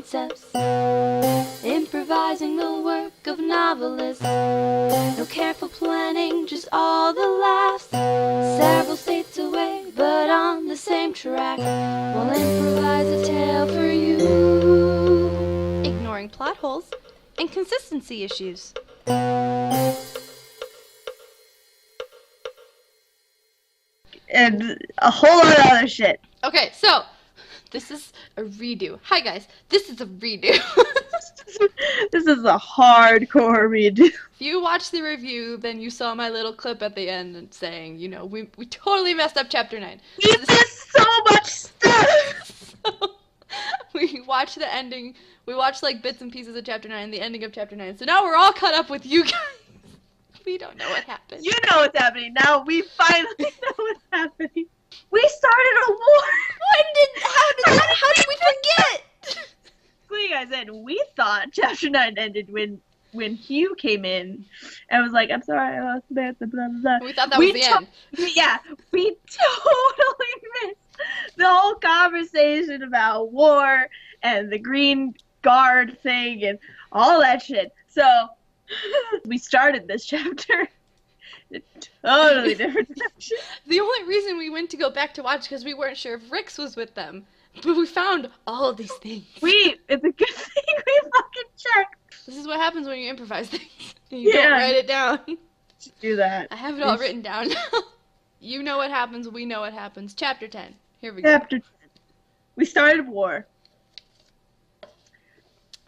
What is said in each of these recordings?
concepts, improvising the work of novelists. No careful planning, just all the laughs. Several states away, but on the same track. We'll improvise a tale for you, ignoring plot holes and consistency issues. And a whole lot of other shit. Okay, so this is a redo. Hi guys, this is a redo. This is a hardcore redo. If you watched the review, then you saw my little clip at the end and saying, you know, we totally messed up chapter 9. We missed so much stuff! So, we watched the ending. We watched like bits and pieces of chapter 9, the ending of chapter 9. So now we're all caught up with you guys. We don't know what happened. You know what's happening now. We finally know what's happening. We started a war. How did we forget? Like I said, we thought chapter 9 ended when Hugh came in and was like, I'm sorry, I lost Samantha, blah, blah, blah. We thought that was the end. Yeah, we totally missed the whole conversation about war and the green guard thing and all that shit. So, we started this chapter in a totally different direction. The only reason we went to go back to watch because we weren't sure if Rix was with them. But we found all of these things. It's a good thing we fucking checked. This is what happens when you improvise things. You don't write it down. Just do that. I have it all written down now. You know what happens, we know what happens. Chapter 10. Here we go. Chapter 10. We started war.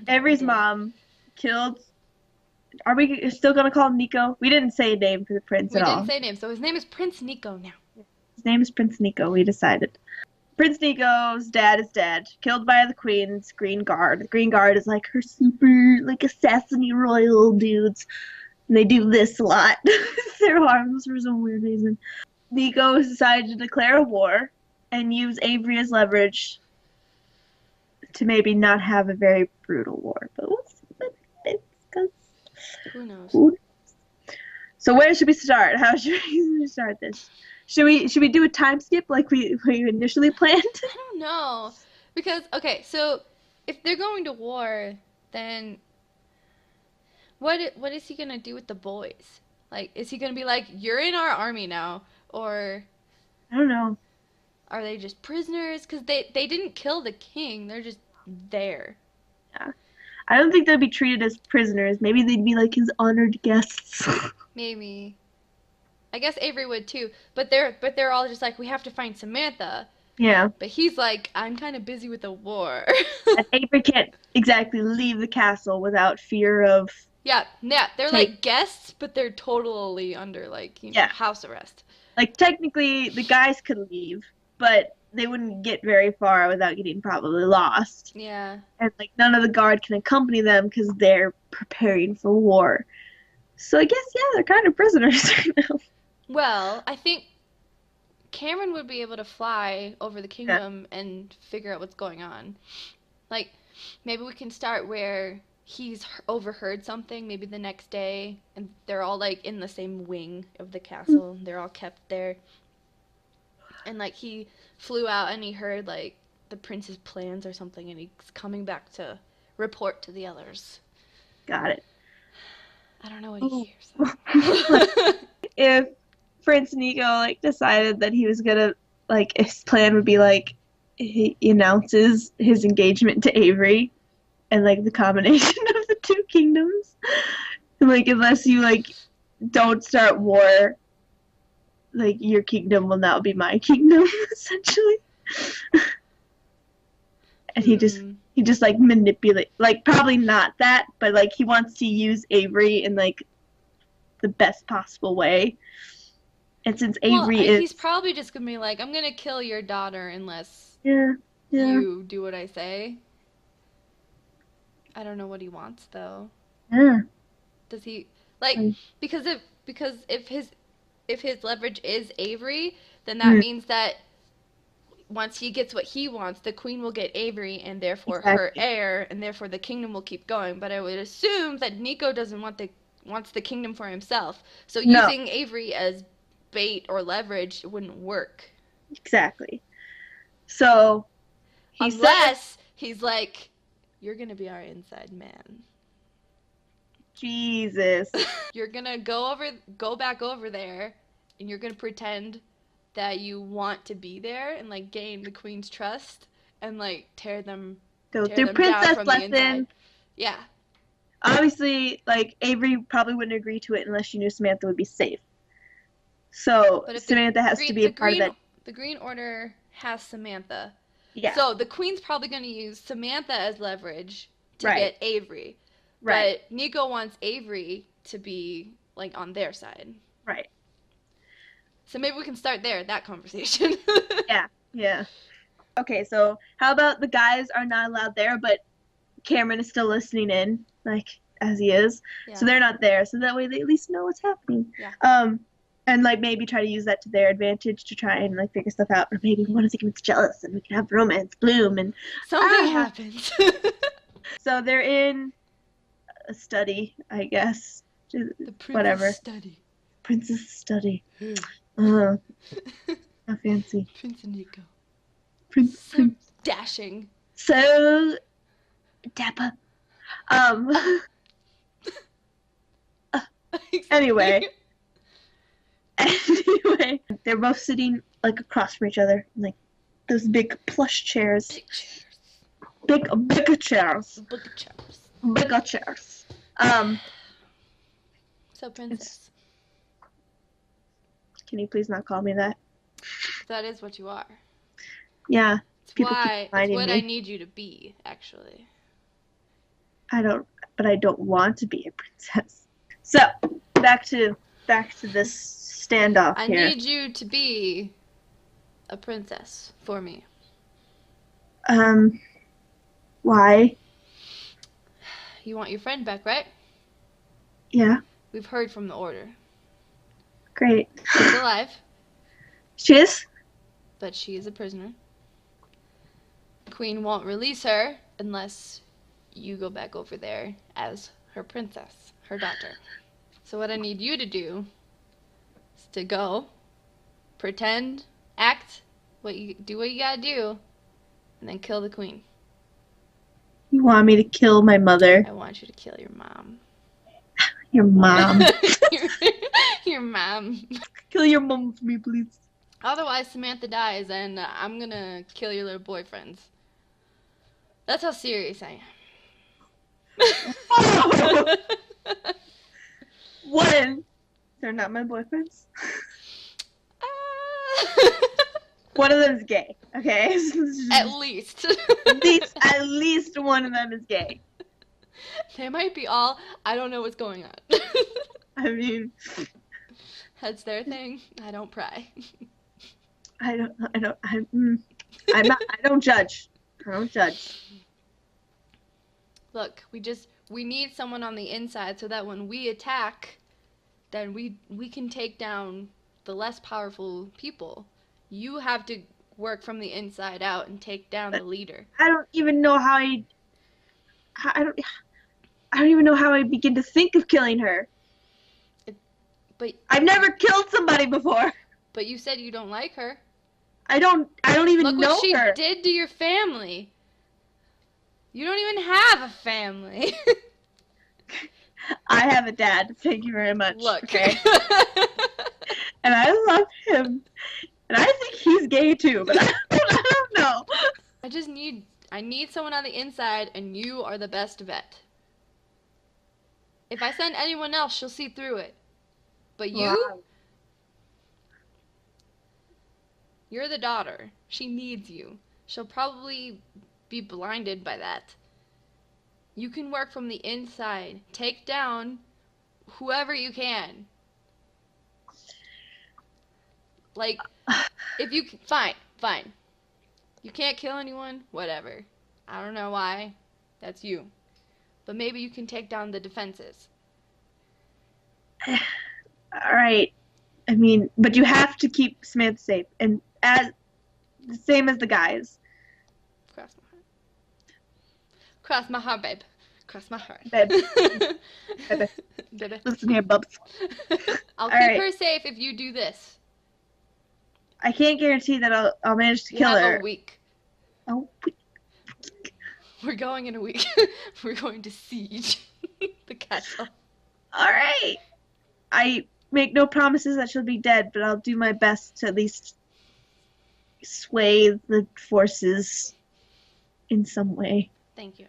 Avery's mom killed... Are we still going to call him Nicko? We didn't say a name for the prince at all. We didn't say a name, so his name is Prince Nicko now. His name is Prince Nicko, we decided. Prince Nicko's dad is dead, killed by the Queen's Green Guard. The Green Guard is like her super, like, assassin-y royal dudes. And they do this a lot. They're harmless for some weird reason. Nicko decided to declare a war and use Avery as leverage to maybe not have a very brutal war. But we'll see what happens, 'cause who knows? So where should we start? How should we start this? Should we do a time skip like we initially planned? I don't know. Because, okay, so if they're going to war, then what is he going to do with the boys? Like, is he going to be like, you're in our army now? Or... I don't know. Are they just prisoners? Because they didn't kill the king. They're just there. Yeah. I don't think they'd be treated as prisoners. Maybe they'd be like his honored guests. Maybe. I guess Avery would too, but they're all just like, we have to find Samantha. Yeah. But he's like, I'm kind of busy with the war. And Avery can't exactly leave the castle without fear of... Yeah, they're like guests, but they're totally under like, you know, house arrest. Like technically the guys could leave, but they wouldn't get very far without getting probably lost. Yeah. And like none of the guard can accompany them because they're preparing for war. So I guess, yeah, they're kind of prisoners right now. Well, I think Cameron would be able to fly over the kingdom and figure out what's going on. Like, maybe we can start where he's overheard something, maybe the next day, and they're all, like, in the same wing of the castle. They're all kept there. And, like, he flew out and he heard, like, the prince's plans or something, and he's coming back to report to the others. Got it. I don't know what he hears. If Prince Nicko, like, decided that he was gonna, like, his plan would be, like, he announces his engagement to Avery and, like, the combination of the two kingdoms. And, like, unless you, like, don't start war, like, your kingdom will now be my kingdom, essentially. And he just, like, manipulate, like, probably not that, but, like, he wants to use Avery in, like, the best possible way. And since Avery he's probably just gonna be like, I'm gonna kill your daughter unless you do what I say. I don't know what he wants though. Yeah. Does he like because if his leverage is Avery, then that means that once he gets what he wants, the queen will get Avery and therefore her heir, and therefore the kingdom will keep going. But I would assume that Nicko doesn't wants the kingdom for himself. So using Avery as bait or leverage wouldn't work. Exactly. So unless he's like, you're gonna be our inside man. Jesus. You're gonna go back over there, and you're gonna pretend that you want to be there and like gain the queen's trust and like tear them Go down through princess from the inside. lesson. Yeah. Obviously, like, Avery probably wouldn't agree to it unless she knew Samantha would be safe. So But if Samantha has to be a part of that. The Green Order has Samantha. Yeah. So the queen's probably going to use Samantha as leverage to Right. get Avery. Right. But Nicko wants Avery to be like on their side. Right. So maybe we can start there, that conversation. Yeah. Yeah. Okay, so how about the guys are not allowed there, but Cameron is still listening in, like, as he is. Yeah. So they're not there, so that way they at least know what's happening. Yeah. And like maybe try to use that to their advantage to try and like figure stuff out, or maybe one of them gets jealous and we can have romance bloom and something happens. So they're in a study, I guess. The princess whatever. study. Princess study. How fancy. Prince Nicko. Prince. Dashing. So dapper. Anyway, they're both sitting like across from each other, like those big plush chairs. Big chairs. Bigger chairs. Big chairs. Bigger chairs. So princess. Can you please not call me that? That is what you are. Yeah. It's what I need you to be, actually. I don't want to be a princess. So, back to this standoff here. I need you to be a princess for me. Why? You want your friend back, right? Yeah. We've heard from the Order. Great. She's alive. She is? But she is a prisoner. The Queen won't release her unless you go back over there as her princess, her daughter. So what I need you to do is to go, pretend, act, do what you gotta do, and then kill the Queen. You want me to kill my mother? I want you to kill your mom. Your mom. Your mom. Kill your mom for me, please. Otherwise, Samantha dies, and I'm gonna kill your little boyfriends. That's how serious I am. One. They're not my boyfriends. One of them is gay. Okay. At least. At least one of them is gay. They might be all. I don't know what's going on. I mean, that's their thing. I don't pry. I don't judge. I don't judge. Look, we need someone on the inside so that when we attack, then we can take down the less powerful people. You have to work from the inside out and take down the leader. I don't even know how I don't even know how I begin to think of killing her. But I've never killed somebody before. But you said you don't like her. I don't even know her. Look what she did to your family. You don't even have a family. I have a dad. Thank you very much. Look. Okay. And I love him. And I think he's gay too, but I don't know. I need someone on the inside, and you are the best vet. If I send anyone else, she'll see through it. But you, wow. You're the daughter. She needs you. She'll probably be blinded by that. You can work from the inside. Take down whoever you can. Like, if you... Fine. You can't kill anyone? Whatever. I don't know why. That's you. But maybe you can take down the defenses. Alright. I mean, but you have to keep Samantha safe. And the same as the guys. Cross my heart. Cross my heart, babe. Cross my heart. Babe. Baby. Listen here, bubs. I'll keep her safe if you do this. I can't guarantee that I'll manage to kill her. You have a week. A week. We're going in a week. We're going to siege the castle. All right. I make no promises that she'll be dead, but I'll do my best to at least sway the forces in some way. Thank you.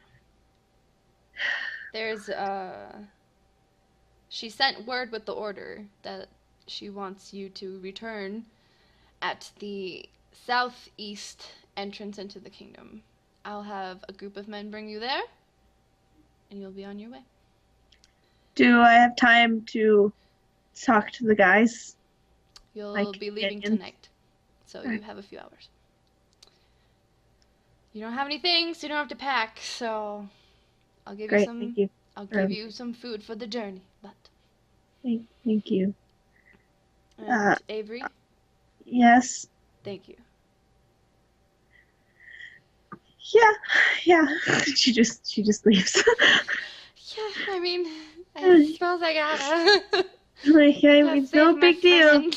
There's, she sent word with the order that she wants you to return at the southeast entrance into the kingdom. I'll have a group of men bring you there, and you'll be on your way. Do I have time to talk to the guys? You'll be leaving tonight, so you have a few hours. You don't have any things, so you don't have to pack, so I'll give you some. Thank you. I'll give you some food for the journey, but. Thank you. And Avery? Yes. Thank you. Yeah. She just leaves. Yeah, I mean, I suppose I gotta. It's no big deal. I'm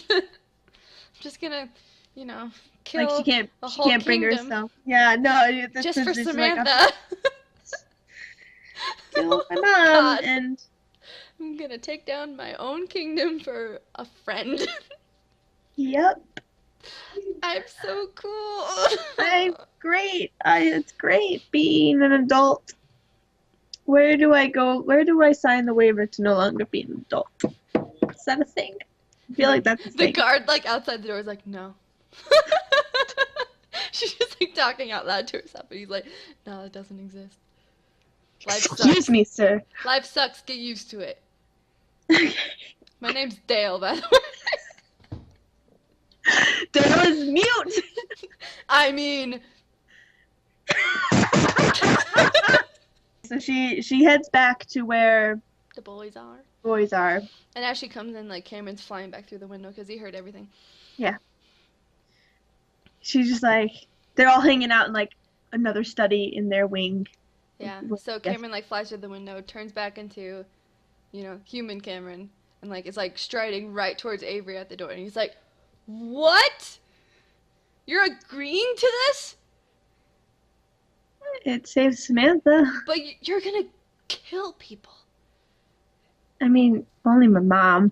just gonna, kill Like she a whole can't bring kingdom. herself. Yeah, no. Just for Samantha. Kill my mom God. and. I'm gonna take down my own kingdom for a friend. Yep. I'm so cool. I'm great. It's great being an adult. Where do I go? Where do I sign the waiver to no longer be an adult? Is that a thing? I feel like that's a thing. The guard, outside the door is like, no. She's just, talking out loud to herself, and he's like, no, it doesn't exist. Life sucks. Excuse me, sir. Life sucks. Get used to it. My name's Dale, by the way. Dale is mute. I mean. So she heads back to where The boys are. And as she comes in, Cameron's flying back through the window because he heard everything. Yeah. She's just they're all hanging out in another study in their wing. Yeah. So Cameron flies through the window, turns back into, human Cameron, and is striding right towards Avery at the door, and he's like, "What? You're agreeing to this? It saves Samantha. But you're gonna kill people." I mean, only my mom.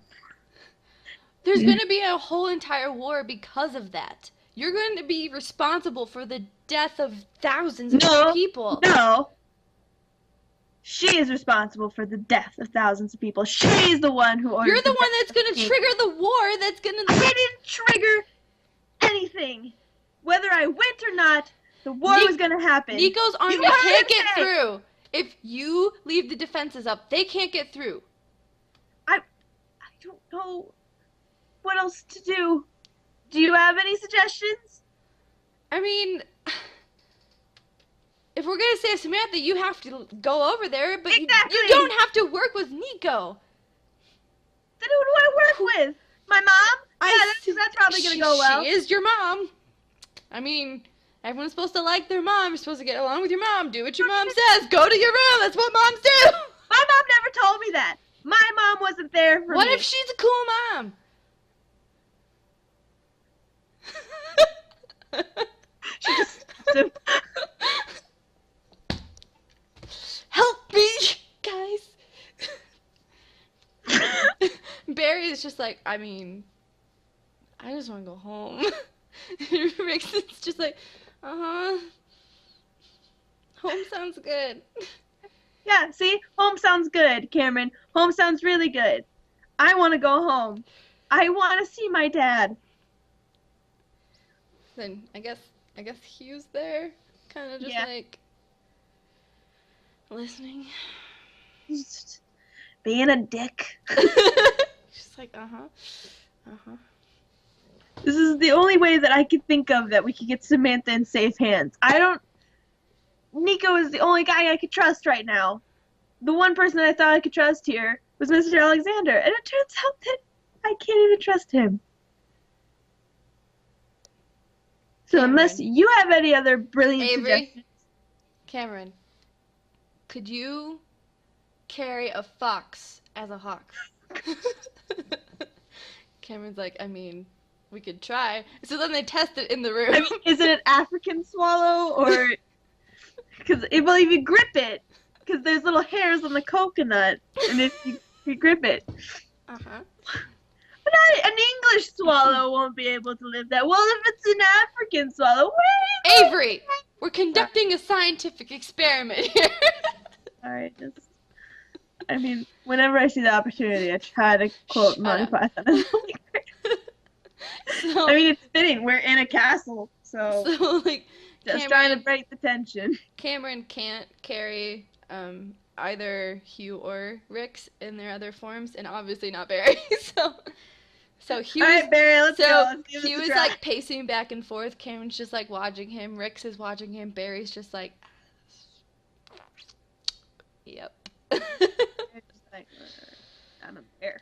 There's gonna be a whole entire war because of that. You're going to be responsible for the death of thousands of people. No. She is responsible for the death of thousands of people. She's the one who ordered. You're the one that's going to trigger the war. That's going to. I didn't trigger anything. Whether I went or not, the war was going to happen. Nicko's army can't get through. If you leave the defenses up, they can't get through. I don't know what else to do. Do you have any suggestions? I mean, if we're going to save Samantha, you have to go over there, but exactly. you don't have to work with Nicko. Then who do I work with? My mom? That's probably going to go well. She is your mom. I mean, everyone's supposed to like their mom. You're supposed to get along with your mom. Do what your mom says. Go to your room. That's what moms do. My mom never told me that. My mom wasn't there for me. What if she's a cool mom? She just help me, guys. Barry is just I mean, I just want to go home. Rick's just home sounds good. Yeah, see? Home sounds good, Cameron. Home sounds really good. I want to go home. I want to see my dad. Then I guess Hugh's there, kind of just listening. Just being a dick. She's uh-huh. This is the only way that I could think of that we could get Samantha in safe hands. Nicko is the only guy I could trust right now. The one person that I thought I could trust here was Mr. Alexander, and it turns out that I can't even trust him. So Cameron. Unless you have any other brilliant suggestions. Cameron, could you carry a fox as a hawk? Cameron's I mean, we could try. So then they test it in the room. I mean, is it an African swallow or... Because well, if you grip it, because there's little hairs on the coconut, and if you grip it. Uh-huh. But an English swallow won't be able to live that. Well, if it's an African swallow, where Avery, we're conducting a scientific experiment here. Sorry, I mean, whenever I see the opportunity, I try to quote Monty Python. So, I mean, it's fitting. We're in a castle, so like, just trying to break the tension. Cameron can't carry either Hugh or Rick's in their other forms, and obviously not Barry. So Hugh. All right, Barry, let's go. Hugh is like pacing back and forth. Cameron's just like watching him. Rick's is watching him. Barry's just like, yep. Just like, I'm a bear.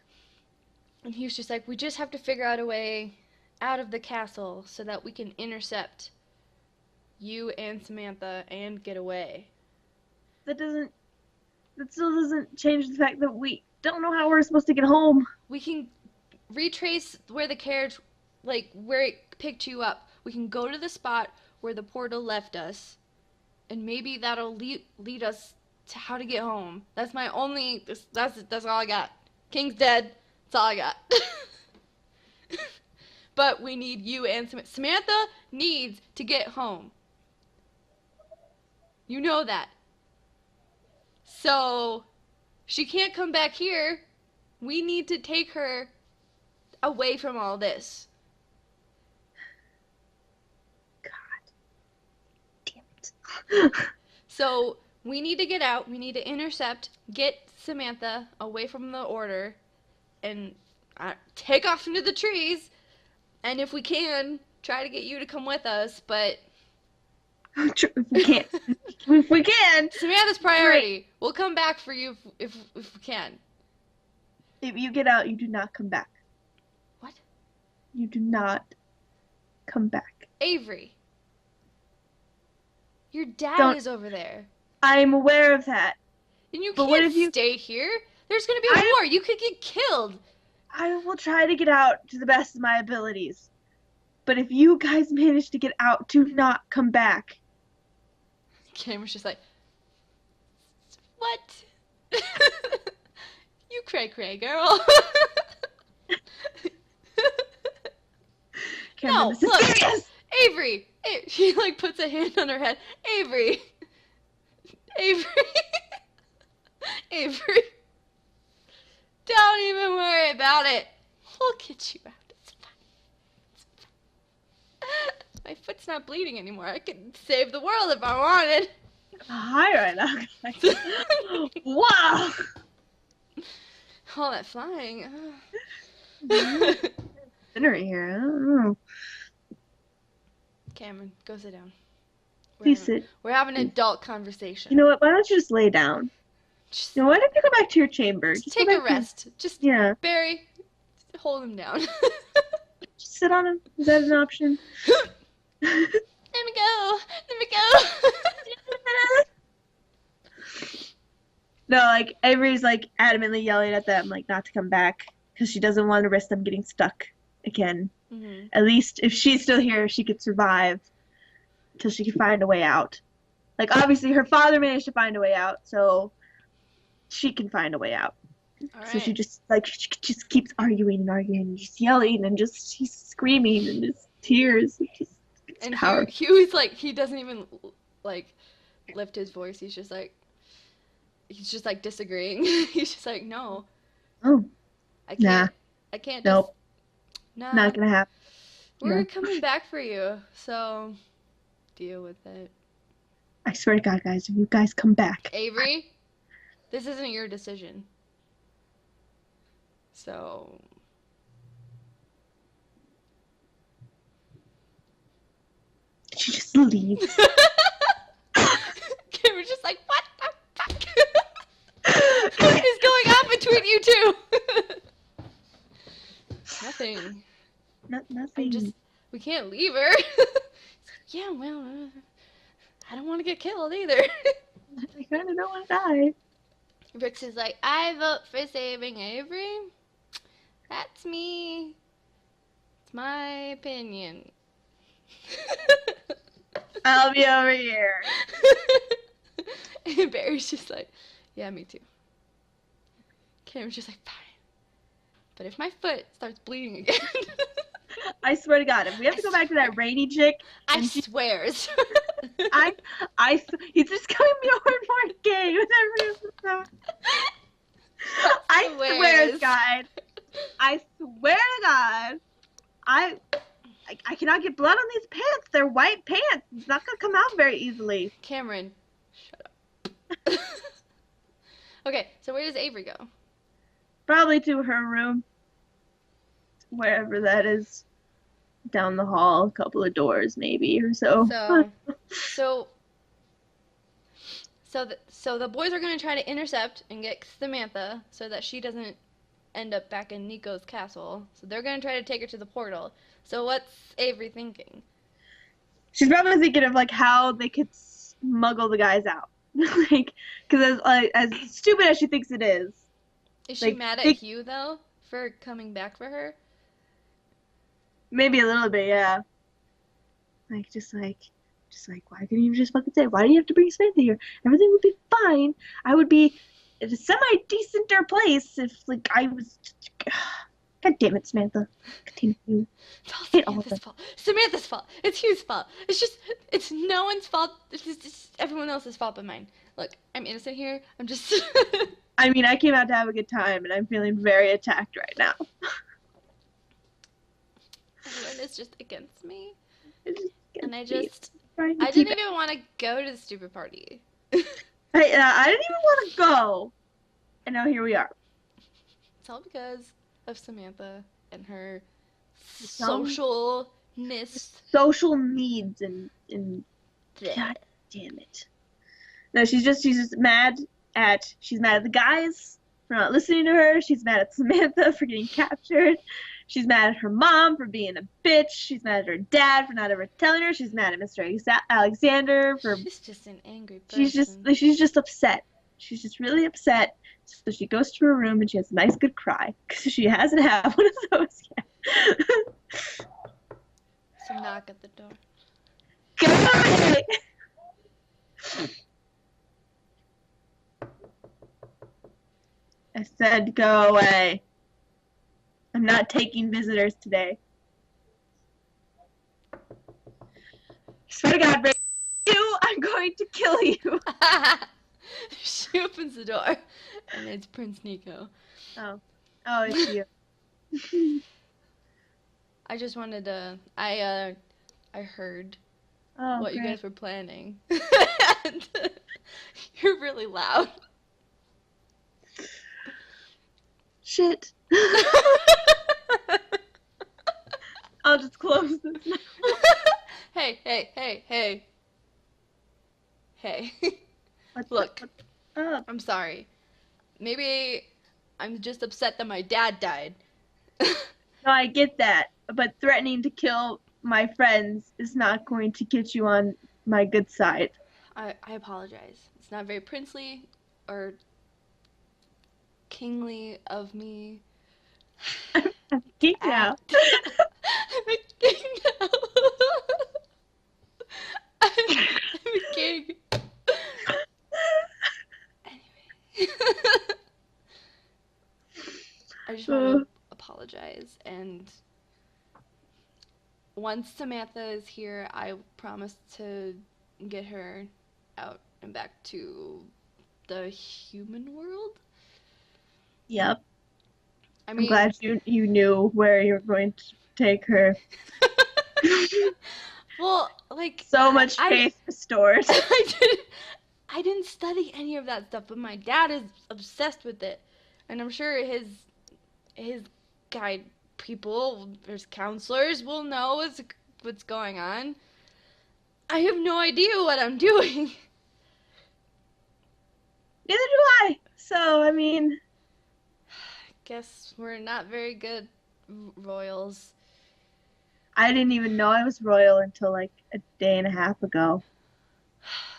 And Hugh's just like, we just have to figure out a way out of the castle so that we can intercept you and Samantha and get away. That still doesn't change the fact that we don't know how we're supposed to get home. We can retrace where the carriage, like, where it picked you up. We can go to the spot where the portal left us, and maybe that'll lead us to how to get home. That's my only, that's all I got. King's dead. That's all I got. But we need you and Samantha needs to get home. You know that. So, she can't come back here. We need to take her away from all this. God. Damn it. So, we need to get out. We need to intercept, get Samantha away from the order, and take off into the trees. And if we can, try to get you to come with us, but... If we can't. If we can. Samantha's priority. Right. We'll come back for you if we can. If you get out, you do not come back. What? You do not come back. Avery. Your dad is over there. I'm aware of that. And you can't stay here. There's going to be a war. You could get killed. I will try to get out to the best of my abilities. But if you guys manage to get out, do not come back. Cameron's just like, what? You cray, girl. Cameron, no, look, serious. Avery. She like puts a hand on her head. Avery. Avery. Don't even worry about it. We'll get you out. It's fine. My foot's not bleeding anymore. I could save the world if I wanted. Hi right now. Wow. All that flying. Dinner here. I don't know. Cameron, go sit down. Please sit. We're having an adult conversation. You know what? Why don't you just lay down? Why don't you go back to your chamber? Just take a rest. Yeah. Barry, hold him down. Just sit on him. Is that an option? Let me go. No, like Avery's like adamantly yelling at them like not to come back because she doesn't want to risk them getting stuck again. Mm-hmm. At least if she's still here, she could survive until she can find a way out. Like obviously her father managed to find a way out, so she can find a way out. All so right. She just keeps arguing and just yelling and just she's screaming and just tears. And Hugh's like he doesn't even like lift his voice. He's just like disagreeing. He's just like, no. Oh. I can't. I can't. Nope. No. Not gonna happen. We're coming back for you, so deal with it. I swear to God, guys, if you guys come back. Avery, this isn't your decision. So. She just leaves. Cameron's just like, what the fuck? What is going on between you two? Nothing. Nothing. We can't leave her. Yeah, well, I don't want to get killed either. I kind of don't want to die. Rix is like, I vote for saving Avery. That's me. It's my opinion. I'll be over here. And Barry's just like, yeah, me too. Cameron's just like, fine. But if my foot starts bleeding again, I swear to God, if we have to go back to that Rainy chick, I and she, swears. I, he's just becoming more and more gay with every episode. I swear to God, I swear to God, I cannot get blood on these pants. They're white pants. It's not gonna come out very easily. Cameron, shut up. Okay, so where does Avery go? Probably to her room, wherever that is, down the hall, a couple of doors maybe or so. So the boys are gonna try to intercept and get Samantha so that she doesn't end up back in Nicko's castle. So they're gonna try to take her to the portal. So what's Avery thinking? She's probably thinking of like how they could smuggle the guys out, like because as stupid as she thinks it is. Is she mad at Hugh though for coming back for her? Maybe a little bit, yeah. Like just like why couldn't you just fucking say, why do you have to bring Samantha here? Everything would be fine. I would be in a semi-decenter place if like I was. God damn it, Samantha. Continue. It's all Samantha's fault. Samantha's fault. It's Hugh's fault. It's no one's fault. It's just everyone else's fault but mine. Look, I'm innocent here. I'm just. I mean, I came out to have a good time, and I'm feeling very attacked right now. Everyone is just against me. And I didn't even want to go to the stupid party. I didn't even want to go. And now here we are. It's all because of Samantha and her socialness. Social needs and God damn it. No, she's just mad at the guys for not listening to her. She's mad at Samantha for getting captured. She's mad at her mom for being a bitch. She's mad at her dad for not ever telling her. She's mad at Mr. Alexander for. She's just an angry person. She's just upset. She's just really upset. So she goes to her room and she has a nice good cry because she hasn't had one of those yet. So knock at the door. Go away. I said go away. I'm not taking visitors today. I swear to God, Ray, I'm going to kill you. She opens the door, and it's Prince Nicko. Oh, it's you. I just wanted to. I heard what you guys were planning, and you're really loud. Shit. I'll just close this now. Hey. Look, I'm sorry. Maybe I'm just upset that my dad died. No, I get that. But threatening to kill my friends is not going to get you on my good side. I apologize. It's not very princely or kingly of me. I'm a king now. I'm a king now. I'm a king. Anyway. I just want to apologize, and once Samantha is here, I promise to get her out and back to the human world. Yep. I'm glad you knew where you were going to take her. Well, like so much faith restored. I didn't study any of that stuff, but my dad is obsessed with it, and I'm sure his guide people, his counselors, will know what's going on. I have no idea what I'm doing. Neither do I. So I mean, guess we're not very good royals. I didn't even know I was royal until like a day and a half ago.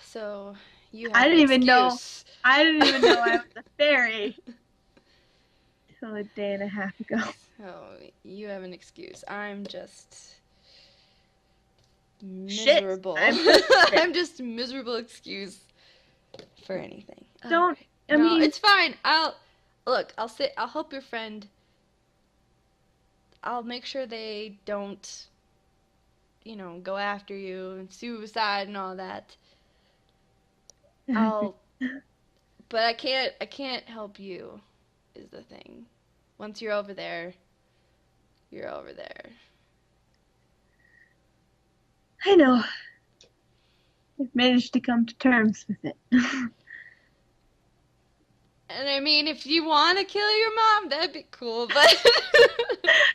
So you have I didn't even know I was a fairy until a day and a half ago. So you have an excuse. I'm just miserable. Shit. I'm just a miserable excuse. for anything. Don't. Right. I No, mean, it's fine. I'll help your friend. I'll make sure they don't, go after you and suicide and all that. I'll, but I can't help you, is the thing. Once you're over there, you're over there. I know. I've managed to come to terms with it. And I mean, if you want to kill your mom, that'd be cool, but...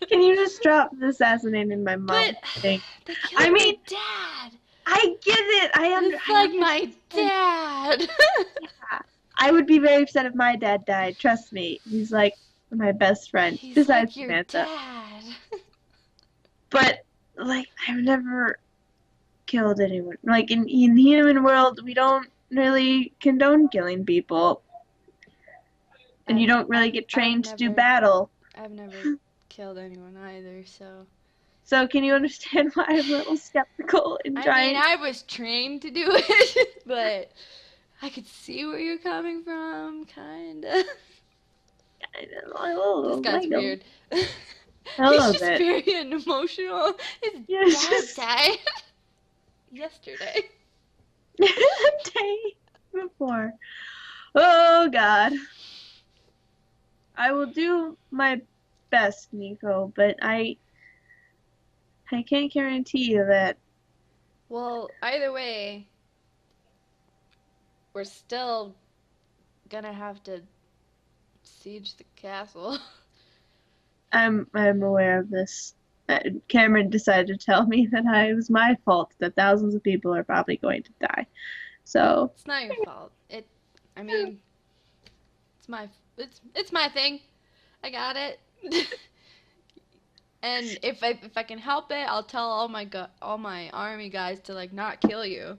Can you just drop the assassinating my mom But thing? they killed I mean, my dad. I get it. It's like my dad. Yeah. I would be very upset if my dad died. Trust me. He's like my best friend, He's besides like your Samantha. dad. But like, I've never killed anyone. Like in the human world, we don't really condone killing people, and you don't really get trained to do battle. I've never killed anyone either, so. So can you understand why I'm a little skeptical in trying? I was trained to do it, but I could see where you're coming from, kinda. This guy's weird. He's just very emotional. His dad died yesterday. The day before. Oh God. I will do my best, Nicko, but I can't guarantee you that. Well, either way, we're still gonna have to siege the castle. I'm aware of this. Cameron decided to tell me that it was my fault that thousands of people are probably going to die. So It's not your fault. I mean, it's my thing. I got it. And if I can help it, I'll tell all my army guys to like not kill you.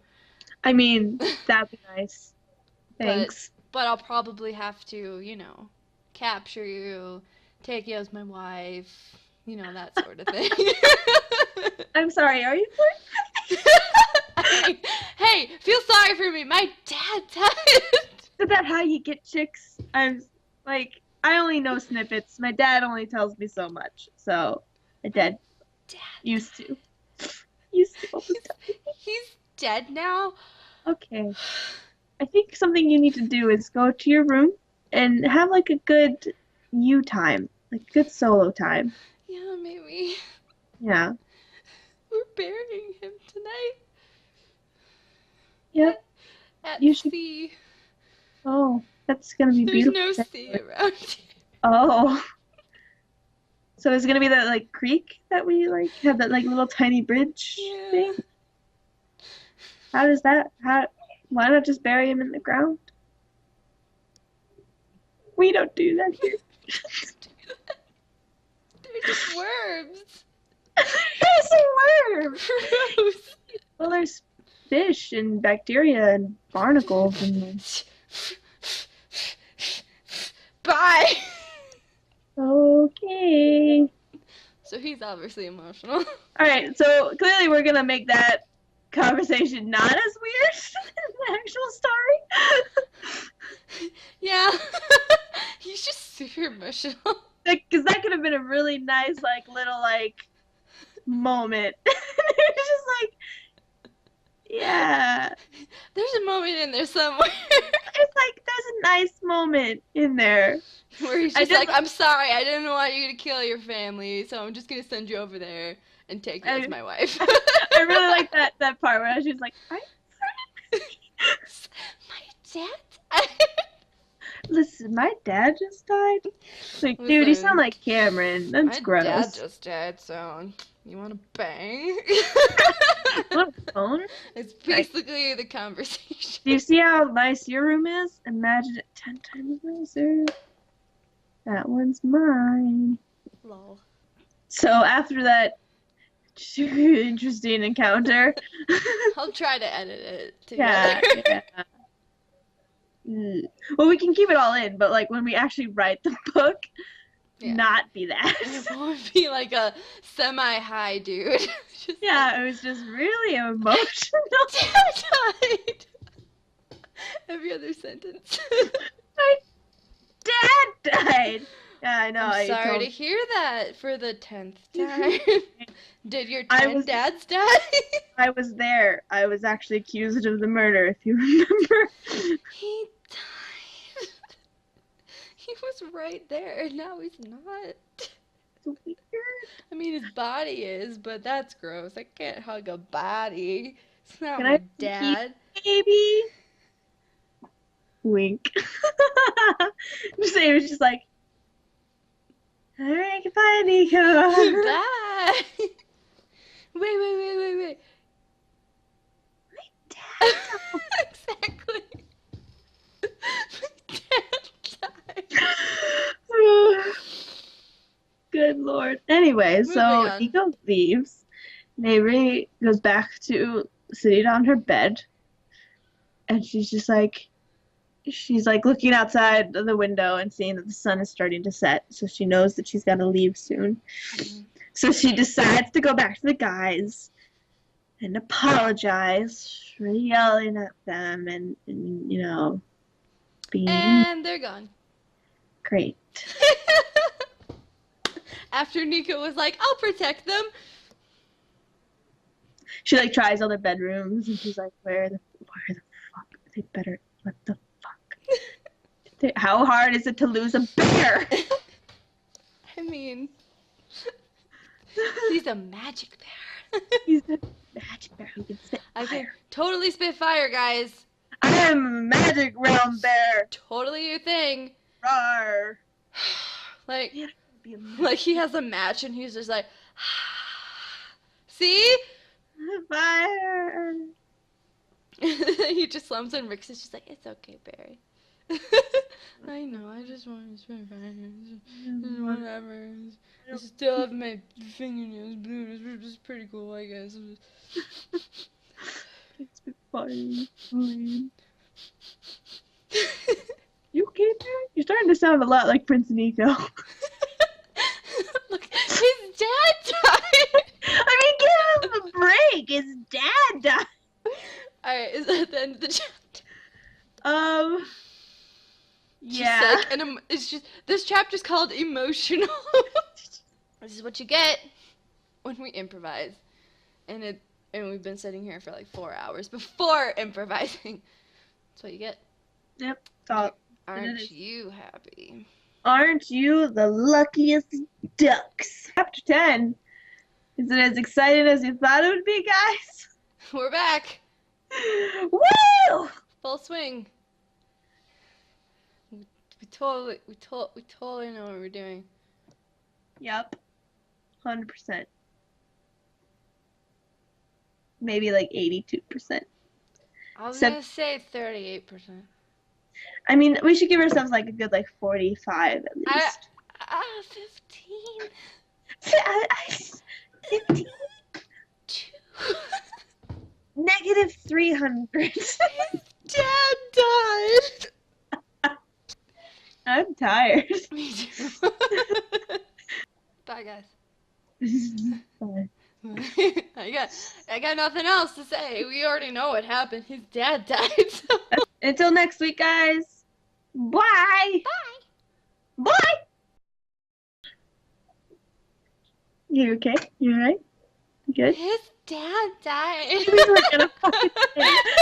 I mean, that'd be nice. Thanks. But I'll probably have to, capture you, take you as my wife, that sort of thing. I'm sorry, are you Hey, feel sorry for me. My dad died. Is that how you get chicks? I only know snippets. My dad only tells me so much. So, my dad used to. He's dead now? Okay. I think something you need to do is go to your room and have like a good you time. Like good solo time. Yeah, maybe. Yeah. We're burying him tonight. Yep. At you should... sea. Oh, that's gonna be beautiful. There's no sea around here. Oh. So it's gonna be that like creek that we like have that like little tiny bridge thing? How does that why not just bury him in the ground? We don't do that here. There's just worms. There's a worm. Gross. Well, there's fish and bacteria and barnacles and. Bye. Okay. So he's obviously emotional. All right. So clearly we're gonna make that conversation not as weird as the actual story. Yeah. He's just super emotional. Because that could have been a really nice, like, little, like, moment. It's just like, yeah. There's a moment in there somewhere. It's like, there's a nice moment in there. Where he's just like, I'm sorry, I didn't want you to kill your family, so I'm just going to send you over there and take you as my wife. I really like that part where she's like, my dad? Listen, my dad just died. Like, dude, you sound like Cameron. That's gross. My dad just died, so you want to bang? Want a phone? It's basically the conversation. Do you see how nice your room is? Imagine it 10 times nicer. That one's mine. Lol. So after that interesting encounter, I'll try to edit it together. Yeah. Well, we can keep it all in, but like when we actually write the book, not be that. It won't be like a semi-high dude. It was just really emotional. Dad died. Have every other sentence. My dad died. Yeah, I know. I'm sorry to hear that for the 10th time. Did your 10 dads die? I was there. I was actually accused of the murder, if you remember. He died. He was right there, and now he's not. It's weird. I mean, his body is, but that's gross. I can't hug a body. It's not Can my I dad. baby? Wink. It was just like, all right, goodbye, Nicko. Bye. Wait. My dad. Exactly. My dad died. Good Lord. Anyway, Moving so on. Nicko leaves. And Avery goes back to sitting on her bed. And she's like looking outside of the window and seeing that the sun is starting to set. So she knows that she's got to leave soon. Mhm. So she decides to go back to the guys and apologize for yelling at them and being And they're gone. great. After Nicko was like, I'll protect them. She like tries all their bedrooms and she's like, where the fuck? They better, what the fuck? How hard is it to lose a bear? I mean, he's a magic bear. He's a magic bear who can spit I can fire. totally spit fire, guys. I'm a magic realm bear. Totally your thing. Rawr. Like, Man, I could be a like he has a match and he's just like, see? fire. He just slumps and Rick's is just like, it's okay, Barry. I know, I just want to spit fire. Whatever. I still have my fingernails blue. It's pretty cool, I guess. It's been fine. You okay there? You're starting to sound a lot like Prince Nicko. Look, his dad died! I mean, give him a break. His dad died. Alright, is that the end of the chapter? Yeah. Just like it's just this chapter's called emotional. This is what you get when we improvise, and we've been sitting here for like 4 hours before improvising. That's what you get. Yep. Aren't you happy? Aren't you the luckiest ducks? Chapter 10. Is it as exciting as you thought it would be, guys? We're back. Woo! Full swing. We totally know what we're doing. Yep. 100%. Maybe like 82%. I was gonna say 38%. I mean, we should give ourselves like a good like 45 at least. 15. 15. Negative 300. Dad died. I'm tired. Me too. Bye, guys. Bye. I got nothing else to say. We already know what happened. His dad died. So. Until next week, guys. Bye. Bye. Bye. You okay? You alright? Good? His dad died. We were gonna fucking say it.